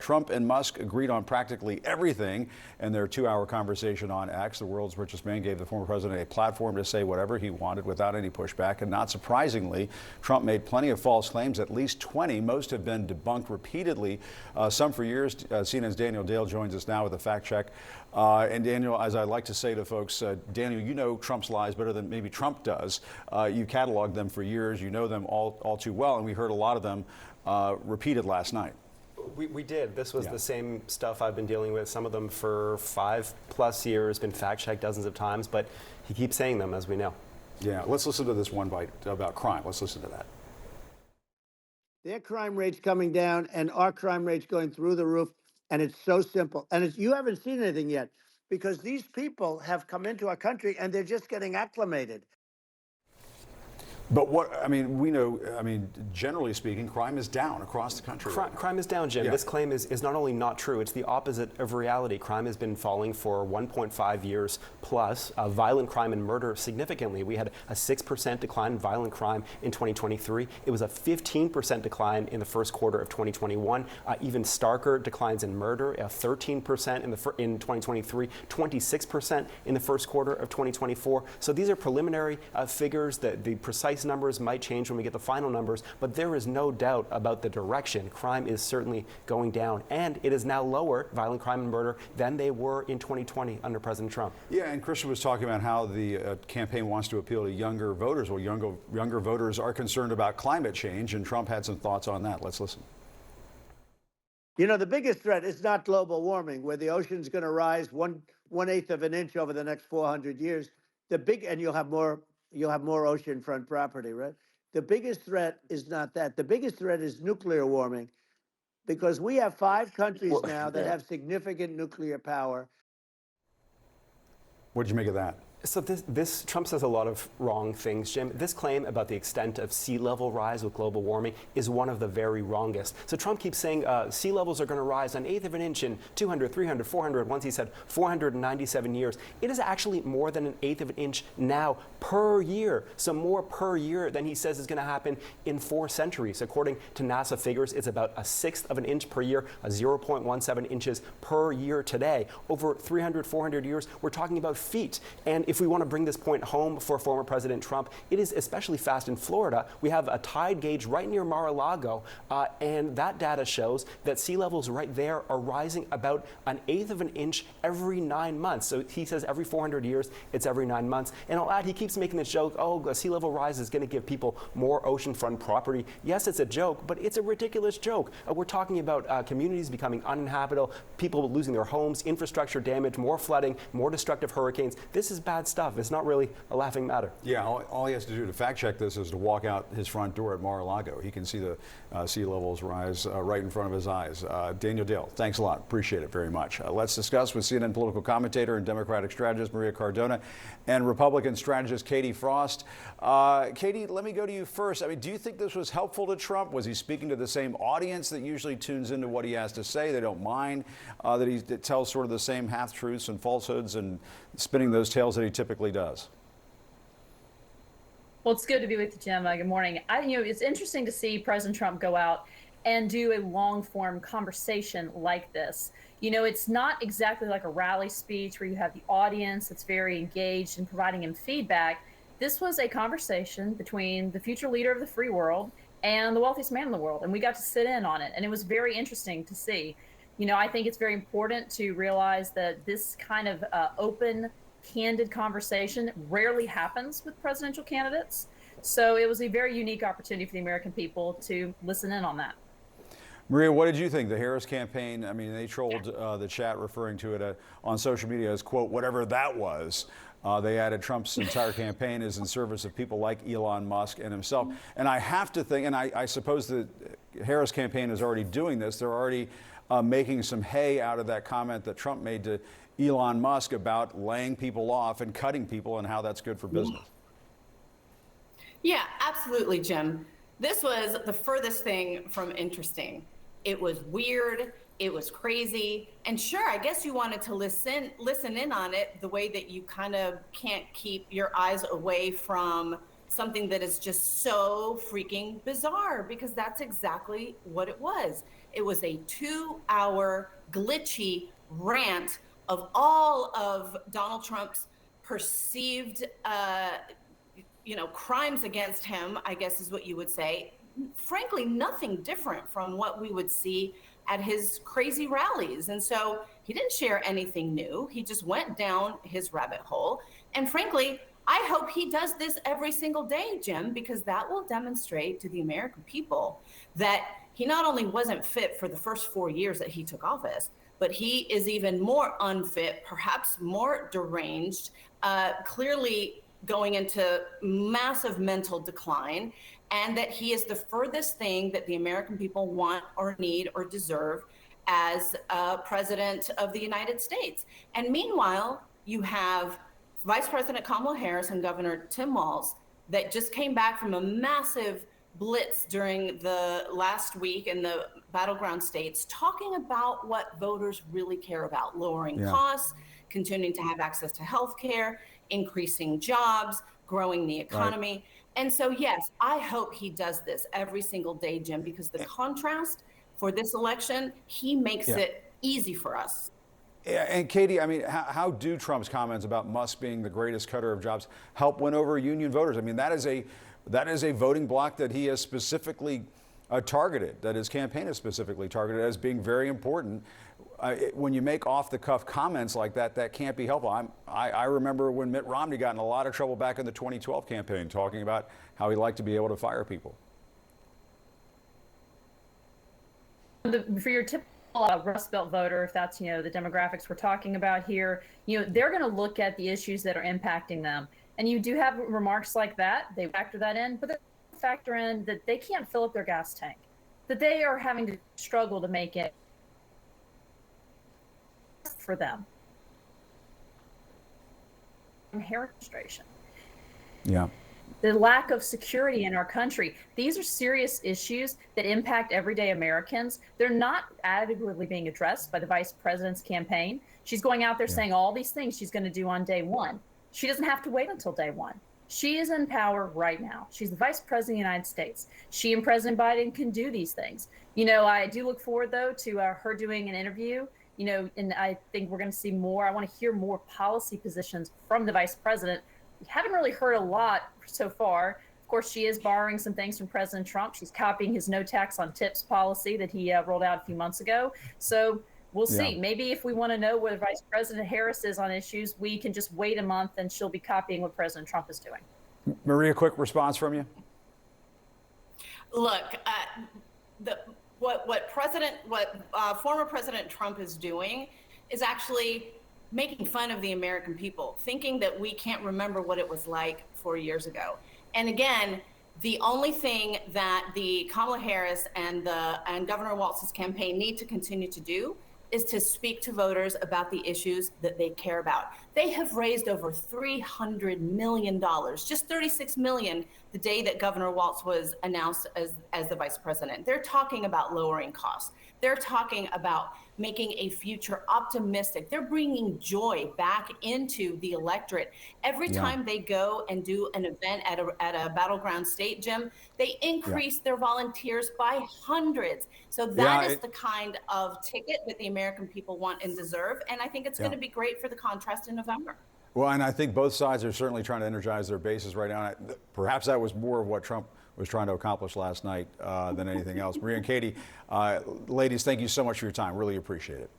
Trump and Musk agreed on practically everything in their 2-hour conversation on X. The world's richest man gave the former president a platform to say whatever he wanted without any pushback. And not surprisingly, Trump made plenty of false claims, at least 20. Most have been debunked repeatedly, some for years. CNN's Daniel Dale joins us now with a fact check. And Daniel, as I like to say to folks, Daniel, you know Trump's lies better than maybe Trump does. You cataloged them for years. You know them all too well. And we heard a lot of them repeated last night. We did. This was the same stuff I've been dealing with, some of them for 5+ years, been fact-checked dozens of times, but he keeps saying them, as we know. Yeah, let's listen to this one bite about crime. Let's listen to that. Their crime rate's coming down and our crime rate's going through the roof. And it's so simple. And you haven't seen anything yet because these people have come into our country and they're just getting acclimated. But we know, generally speaking, crime is down across the country. Crime is down, Jim. Yeah. This claim is not only not true, it's the opposite of reality. Crime has been falling for 1.5 years plus. Violent crime and murder significantly. We had a 6% decline in violent crime in 2023. It was a 15% decline in the first quarter of 2021. Even starker declines in murder, 13% in 2023, 26% in the first quarter of 2024. So these are preliminary figures. The precise numbers might change when we get the final numbers, but there is no doubt about the direction. Crime is certainly going down, and it is now lower, violent crime and murder, than they were in 2020 under President Trump. Yeah, and Christian was talking about how the campaign wants to appeal to younger voters. Well, younger voters are concerned about climate change, and Trump had some thoughts on that. Let's listen. You know, the biggest threat is not global warming, where the ocean's going to rise 1/8 of an inch over the next 400 years. And you'll have more oceanfront property, right? The biggest threat is not that. The biggest threat is nuclear warming, because we have 5 countries now that have significant nuclear power. What did you make of that? So Trump says a lot of wrong things, Jim. This claim about the extent of sea level rise with global warming is one of the very wrongest. So Trump keeps saying sea levels are going to rise 1/8 of an inch in 200, 300, 400. Once he said 497 years. It is actually more than 1/8 of an inch now per year. So more per year than he says is going to happen in 4 centuries. According to NASA figures, it's about 1/6 of an inch per year, 0.17 inches per year today. Over 300, 400 years, we're talking about feet. And if we want to bring this point home for former President Trump, it is especially fast in Florida. We have a tide gauge right near Mar-a-Lago, and that data shows that sea levels right there are rising about 1/8 of an inch every 9 months. So he says every 400 years, it's every 9 months. And I'll add, he keeps making this joke, a sea level rise is going to give people more oceanfront property. Yes, it's a joke, but it's a ridiculous joke. We're talking about communities becoming uninhabitable, people losing their homes, infrastructure damage, more flooding, more destructive hurricanes. This is bad stuff. It's not really a laughing matter. Yeah, all he has to do to fact check this is to walk out his front door at Mar-a-Lago. He can see the sea levels rise right in front of his eyes. Daniel Dale, thanks a lot. Appreciate it very much. Let's discuss with CNN political commentator and Democratic strategist Maria Cardona and Republican strategist Katie Frost. Katie, let me go to you first. Do you think this was helpful to Trump? Was he speaking to the same audience that usually tunes into what he has to say? They don't mind that he tells sort of the same half-truths and falsehoods and spinning those tales that he typically does? Well, it's good to be with you, Jim. Good morning. It's interesting to see President Trump go out and do a long-form conversation like this. It's not exactly like a rally speech where you have the audience that's very engaged in providing him feedback. This was a conversation between the future leader of the free world and the wealthiest man in the world, and we got to sit in on it, and it was very interesting to see. I think it's very important to realize that this kind of open, candid conversation rarely happens with presidential candidates. So it was a very unique opportunity for the American people to listen in on that. Maria, what did you think? The Harris campaign, they trolled the chat referring to it on social media as, quote, whatever that was. They added Trump's entire campaign is in service of people like Elon Musk and himself. And I have to think, and I suppose the Harris campaign is already doing this, they're already making some hay out of that comment that Trump made to Elon Musk about laying people off and cutting people and how that's good for business. Yeah, absolutely, Jim. This was the furthest thing from interesting. It was weird. It was crazy. And sure, I guess you wanted to listen in on it the way that you kind of can't keep your eyes away from something that is just so freaking bizarre, because that's exactly what it was. It was a 2-hour glitchy rant of all of Donald Trump's perceived, crimes against him, I guess is what you would say. Frankly, nothing different from what we would see at his crazy rallies. And so he didn't share anything new. He just went down his rabbit hole. And frankly, I hope he does this every single day, Jim, because that will demonstrate to the American people that he not only wasn't fit for the first 4 years that he took office, but he is even more unfit, perhaps more deranged, clearly going into massive mental decline, and that he is the furthest thing that the American people want or need or deserve as president of the United States. And meanwhile, you have Vice President Kamala Harris and Governor Tim Walz that just came back from a massive blitz during the last week in the battleground states, talking about what voters really care about: lowering costs, continuing to have access to health care, increasing jobs, growing the economy. Right. And so, yes, I hope he does this every single day, Jim, because the contrast for this election, he makes it easy for us. Yeah, and Katie, I mean, how do Trump's comments about Musk being the greatest cutter of jobs help win over union voters? I mean, that is a voting bloc that he has specifically targeted, that his campaign has specifically targeted as being very important. When you make off-the-cuff comments like that, that can't be helpful. I remember when Mitt Romney got in a lot of trouble back in the 2012 campaign, talking about how he liked to be able to fire people. For your typical Rust Belt voter, if that's, the demographics we're talking about here, they're going to look at the issues that are impacting them. And you do have remarks like that. They factor that in, but they factor in that they can't fill up their gas tank, that they are having to struggle to make it for them. Administration. Yeah. The lack of security in our country. These are serious issues that impact everyday Americans. They're not adequately being addressed by the vice president's campaign. She's going out there saying all these things she's going to do on day one. She doesn't have to wait until day one. She is in power right now. She's the vice president of the United States. She and President Biden can do these things. I do look forward, though, to her doing an interview, and I think we're going to see more. I want to hear more policy positions from the vice president. We haven't really heard a lot so far. Of course, she is borrowing some things from President Trump. She's copying his no tax on tips policy that he rolled out a few months ago. So we'll see. Maybe if we want to know where Vice President Harris is on issues, we can just wait a month and she'll be copying what President Trump is doing. Maria, quick response from you. Look, what former President Trump is doing is actually making fun of the American people, thinking that we can't remember what it was like 4 years ago. And again, the only thing that the Kamala Harris and Governor Walz's campaign need to continue to do is to speak to voters about the issues that they care about. They have raised over $300 million, just $36 million the day that Governor Walz was announced as the vice president. They're talking about lowering costs. They're talking about making a future optimistic. They're bringing joy back into the electorate. Every time they go and do an event at a battleground state, Jim, they increase their volunteers by hundreds. So that is the kind of ticket that the American people want and deserve. And I think it's going to be great for the contrast in November. Well, and I think both sides are certainly trying to energize their bases right now. Perhaps that was more of what Trump was trying to accomplish last night than anything else. Maria and Katie, ladies, thank you so much for your time. Really appreciate it.